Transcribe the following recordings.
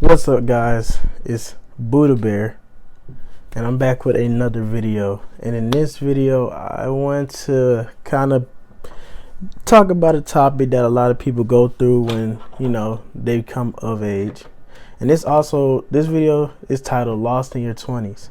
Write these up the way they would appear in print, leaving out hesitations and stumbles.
What's up, guys? It's Buddha Bear, and I'm back with another video. And in this video, I want to kind of talk about a topic that a lot of people go through when they come of age. And this video is titled "Lost in Your 20s,"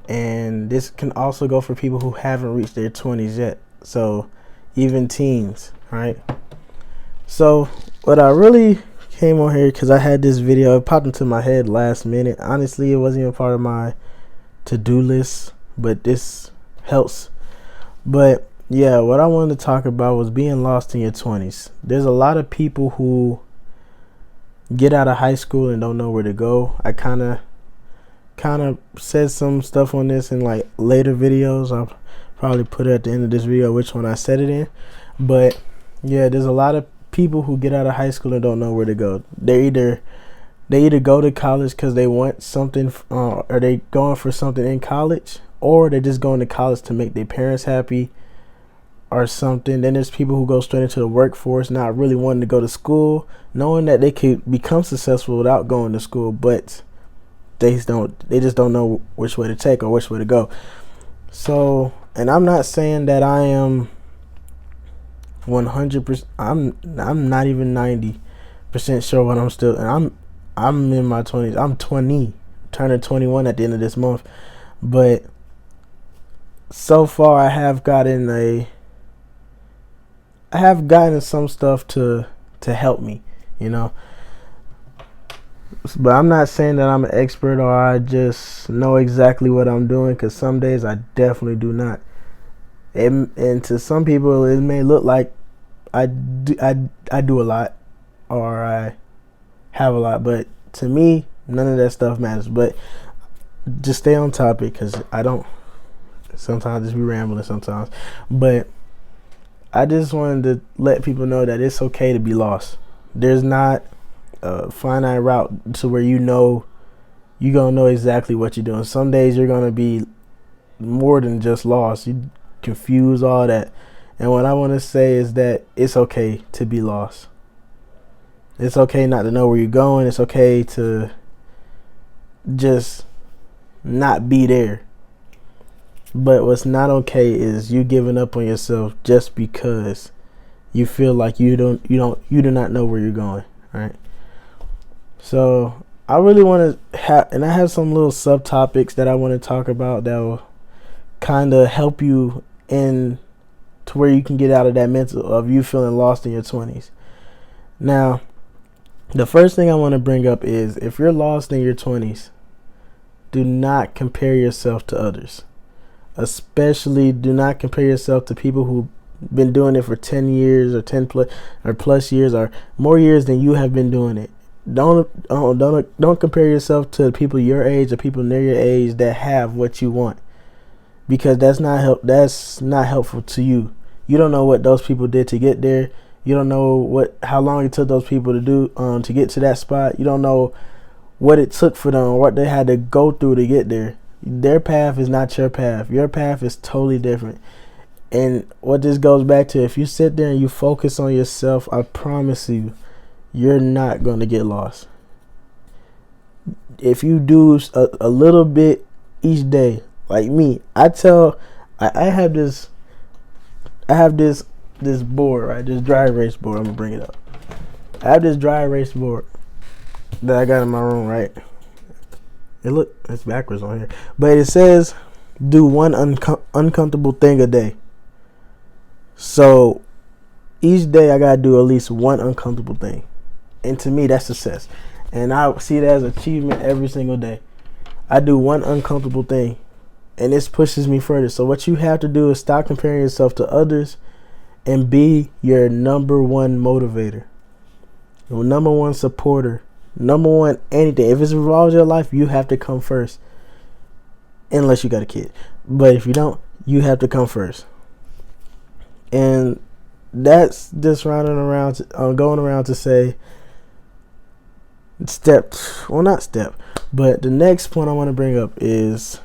and this can also go for people who haven't reached their 20s yet. So even teens, right? So what I really came on here because I had this video, it popped into my head last minute. Honestly, it wasn't even part of my to-do list, but this helps. But yeah, what I wanted to talk about was being lost in your 20s. There's a lot of people who get out of high school and don't know where to go. I kind of said some stuff on this in like later videos. I'll probably put it at the end of this video which one I said it in. But yeah, there's a lot of people who get out of high school and don't know where to go. They either go to college because they want something, or they going for something in college, or they're just going to college to make their parents happy or something. Then there's people who go straight into the workforce, not really wanting to go to school, knowing that they could become successful without going to school, but they just don't know which way to take or which way to go. So, and I'm not saying that I am 100%. I'm not even 90% sure what I'm still. And I'm in my 20s. I'm 20, turning 21 at the end of this month. But so far, I have gotten some stuff to help me, But I'm not saying that I'm an expert or I just know exactly what I'm doing, because some days I definitely do not. And to some people, it may look like I do a lot or I have a lot, but to me, none of that stuff matters. But just stay on topic, because I don't sometimes just be rambling sometimes. But I just wanted to let people know that it's okay to be lost. There's not a finite route to where you're gonna know exactly what you're doing. Some days you're gonna be more than just lost. You confuse all that. And what I want to say is that it's okay to be lost. It's okay not to know where you're going. It's okay to just not be there. But what's not okay is you giving up on yourself just because you feel like you do not know where you're going, right? So I really want to I have some little subtopics that I want to talk about that will kind of help you in to where you can get out of that mental of you feeling lost in your 20s. Now, the first thing I want to bring up is, if you're lost in your 20s, do not compare yourself to others. Especially do not compare yourself to people who've been doing it for 10 years or 10 plus years or more years than you have been doing it. Don't compare yourself to people your age or people near your age that have what you want, because that's not helpful to you. You don't know what those people did to get there. You don't know how long it took those people to do to get to that spot. You don't know what it took for them, what they had to go through to get there. Their path is not your path. Your path is totally different. And what this goes back to, if you sit there and you focus on yourself, I promise you, you're not going to get lost. If you do a little bit each day, like me, I have this board, right? This dry erase board. I'm gonna bring it up. I have this dry erase board that I got in my room, right? It's backwards on here, but it says do one uncomfortable thing a day. So each day I gotta do at least one uncomfortable thing, and to me that's success. And I see it as achievement every single day. I do one uncomfortable thing, and this pushes me further. So what you have to do is stop comparing yourself to others and be your number one motivator, your number one supporter, number one anything. If it involves your life, you have to come first, unless you got a kid. But if you don't, you have to come first. And that's just going around to say but the next point I want to bring up is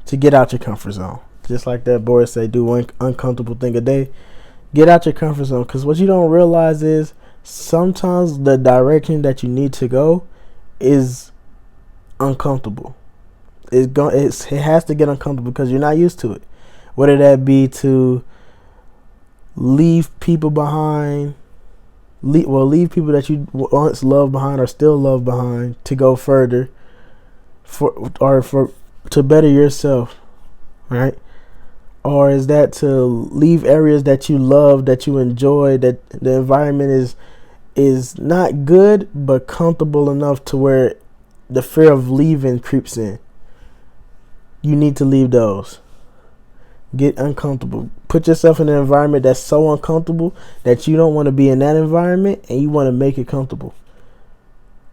to get out your comfort zone. Just like that boy say, do one uncomfortable thing a day. Get out your comfort zone, because what you don't realize is sometimes the direction that you need to go is uncomfortable. It has to get uncomfortable because you're not used to it. Whether that be to leave people behind, leave people that you once loved behind or still love behind to go further, to better yourself, right? Or is that to leave areas that you love, that you enjoy, that the environment is not good but comfortable enough to where the fear of leaving creeps in. You need to leave those. Get uncomfortable. Put yourself in an environment that's so uncomfortable that you don't want to be in that environment, and you want to make it comfortable.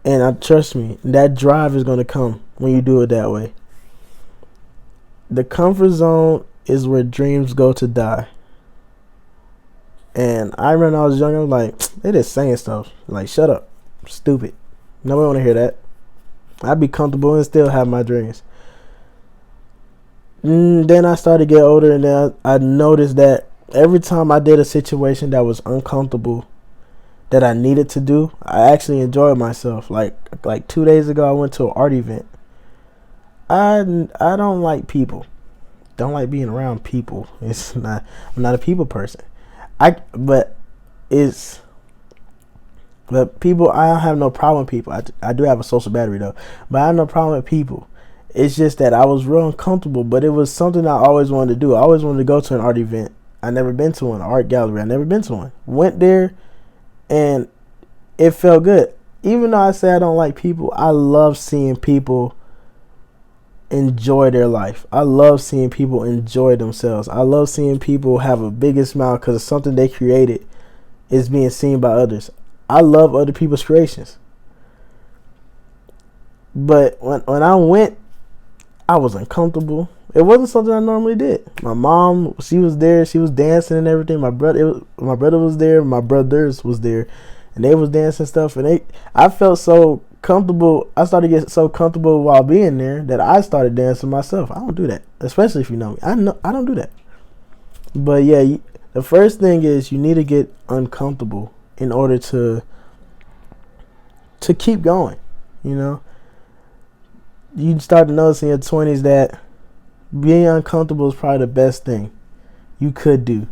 And trust me, that drive is going to come when you do it that way. The comfort zone is where dreams go to die. And I remember when I was younger, I was like, they just saying stuff. Like, shut up. Stupid. Nobody want to hear that. I'd be comfortable and still have my dreams. Then I started to get older, and then I noticed that every time I did a situation that was uncomfortable that I needed to do, I actually enjoyed myself. Like 2 days ago, I went to an art event. I don't like people. Don't like being around people. I'm not a people person. But people, I don't have no problem with people. I do have a social battery though, but I have no problem with people. It's just that I was real uncomfortable, but it was something I always wanted to do. I always wanted to go to an art event. I never been to one, art gallery. I never been to one. Went there, and it felt good. Even though I say I don't like people, I love seeing people enjoy their life. I love seeing people enjoy themselves. I love seeing people have a bigger smile because something they created is being seen by others. I love other people's creations. But when I went, I was uncomfortable. It wasn't something I normally did. My mom, she was there. She was dancing and everything. My brother was there. My brothers was there, and they was dancing stuff. And I felt so comfortable. I started to get so comfortable while being there that I started dancing myself. I don't do that, especially if you know me. I don't do that. But yeah, the first thing is you need to get uncomfortable in order to keep going. You know. You start to notice in your 20s that being uncomfortable is probably the best thing you could do,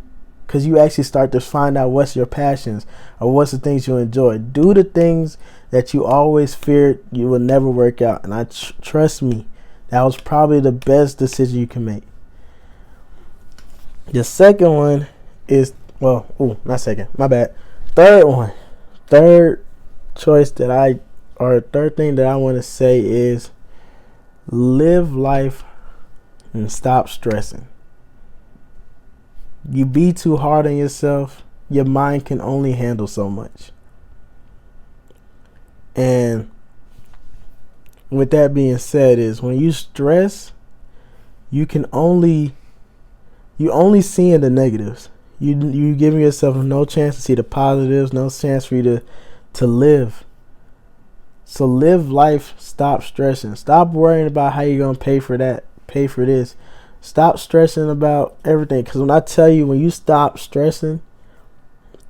because you actually start to find out what's your passions or what's the things you enjoy. Do the things that you always feared you would never work out, and trust me, that was probably the best decision you can make. The second one is, not second, my bad. Third thing that I want to say is live life and stop stressing. You be too hard on yourself, your mind can only handle so much. And with that being said, is when you stress, you only seeing the negatives. You giving yourself no chance to see the positives, no chance for you to live. So live life, stop stressing. Stop worrying about how you're going to pay for that, pay for this. Stop stressing about everything. Because when I tell you, when you stop stressing,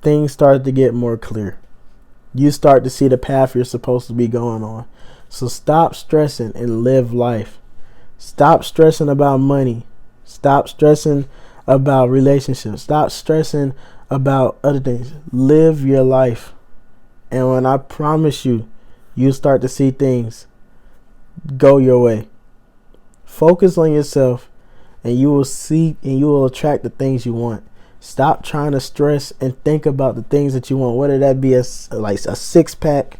things start to get more clear. You start to see the path you're supposed to be going on. So stop stressing and live life. Stop stressing about money. Stop stressing about relationships. Stop stressing about other things. Live your life. And when I promise you, you start to see things go your way. Focus on yourself, and you will see and you will attract the things you want. Stop trying to stress and think about the things that you want, whether that be a six-pack,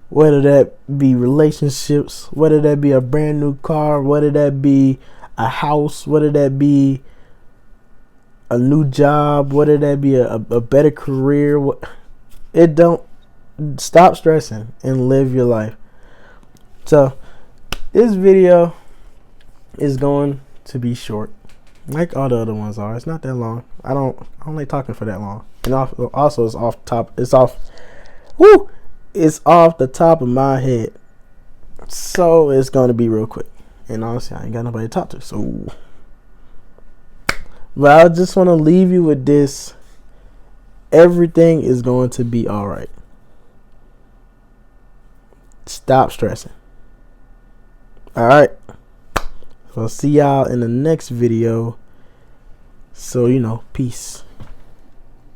whether that be relationships, whether that be a brand new car, whether that be a house, whether that be a new job, whether that be a better career. Stop stressing and live your life. So this video is going to be short, like all the other ones are. It's not that long. I don't like talking for that long. And also it's off the top of my head, so it's going to be real quick. And honestly, I ain't got nobody to talk to, so. But I just want to leave you with this: everything is going to be all right. Stop stop stressing. All right. I'll see y'all in the next video. So, peace.